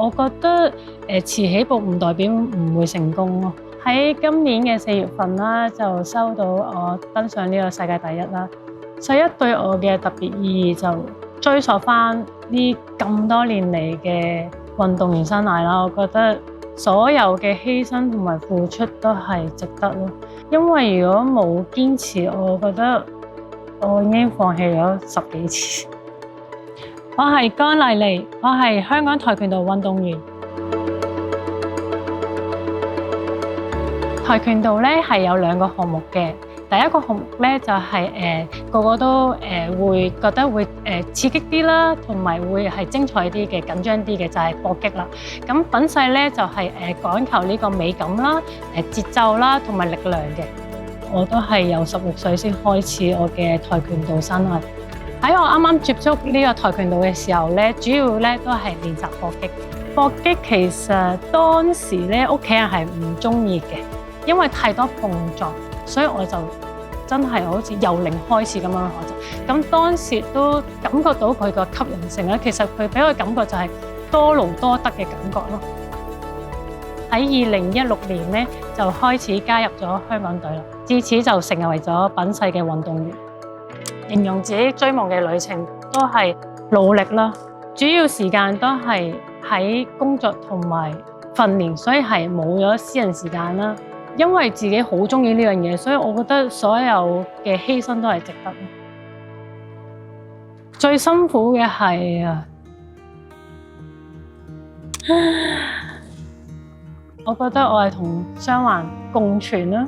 我覺得遲起步唔代表唔會成功咯。喺今年嘅4月份啦，就收到我登上呢個世界第一啦。世一對我嘅特別意義就追溯翻呢咁多年嚟嘅運動員生涯啦。我覺得所有嘅犧牲同埋付出都係值得咯。因為如果冇堅持，我覺得我已經放棄咗10幾次。我係江麗麗，我係香港跆拳道運動員。跆拳道咧係有2個項目嘅，第一個項目咧就係個個都會覺得會刺激啲啦，同埋會係精彩啲嘅、緊張啲嘅，就係搏擊啦。咁品勢咧就係講求呢個美感啦、節奏啦同埋力量嘅。我都係由16歲先開始我嘅跆拳道生涯。喺我啱啱接觸呢個跆拳道嘅時候咧，主要咧都係練習搏擊。搏擊其實當時咧屋企人係唔中意嘅，因為太多碰撞，所以我就真係好似由零開始咁樣學習。咁當時都感覺到佢個吸引性啦。其實佢俾我感覺就係多勞多得嘅感覺咯。喺2016年咧就開始加入咗香港隊啦，自此就成為咗品勢嘅運動員。形容自己追夢嘅旅程都係努力啦，主要時間都係喺工作同埋訓練，所以係冇咗私人時間啦。因為自己好中意呢樣嘢，所以我覺得所有嘅犧牲都係值得。最辛苦嘅係我覺得我係同傷患共存啦。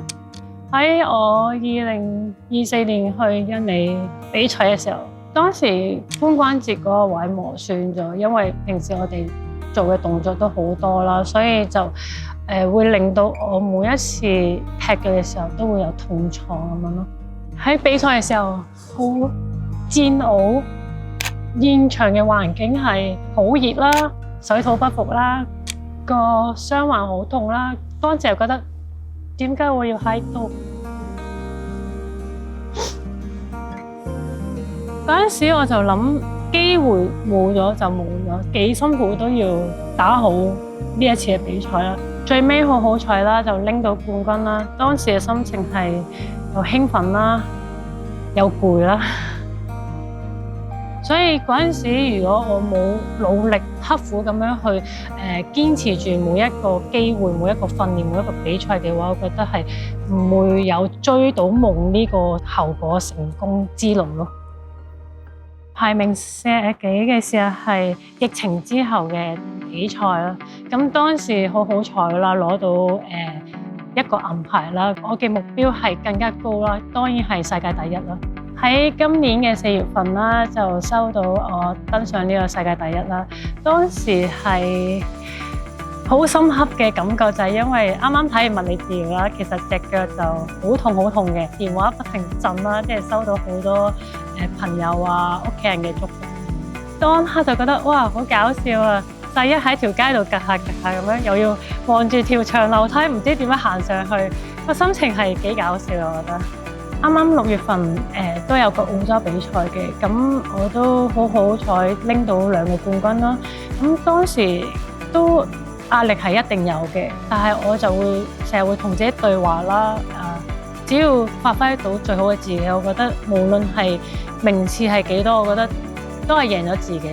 喺我2024年去印尼比賽嘅時候，當時髖關節嗰個位磨損咗，因為平時我哋做嘅動作都好多啦，所以就會令到我每一次踢嘅時候都會有痛楚咁樣咯。喺比賽嘅時候好煎熬，現場嘅環境係好熱啦，水土不服啦，個傷患好痛啦。當時又覺得點解我要喺度？嗰陣時我就諗，機會冇咗就冇咗，幾辛苦都要打好呢一次嘅比賽啦。最尾好彩啦，就拎到冠軍啦。當時嘅心情係又興奮啦，又攰啦。所以嗰陣時，如果我冇努力刻苦咁樣去堅持住每一個機會、每一個訓練、每一個比賽嘅話，我覺得係唔會有追到夢呢個後果成功之路咯。排名40幾嘅時候係疫情之後嘅比賽啦。咁當時好彩啦，攞到一個銀牌啦。我嘅目標係更加高啦，當然係世界第一啦。喺今年嘅4月份啦，就收到我登上呢個世界第一啦。當時係好深刻嘅感覺，就係因為啱啱睇完物理治療啦，其實隻腳就好痛嘅，電話不停震啦，即係收到好多朋友啊、屋企人嘅祝福。當刻就覺得哇，好搞笑啊！世一喺條街度趌下咁樣，又要望住條長樓梯，唔知點樣行上去，個心情係幾搞笑啊！我覺得。啱啱6月份都有個澳洲比賽嘅，咁我都好彩拎到2個冠軍啦。咁當時都壓力係一定有嘅，但係我就會成日會同自己對話啦。只要發揮到最好嘅自己，我覺得無論係名次係幾多，我覺得都係贏咗自己。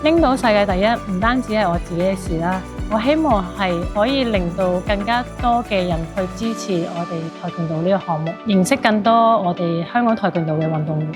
拎到世界第一唔單止係我自己嘅事啦，我希望係可以令到更加多嘅人去支持我哋跆拳道呢個項目，認識更多我哋香港跆拳道嘅運動員。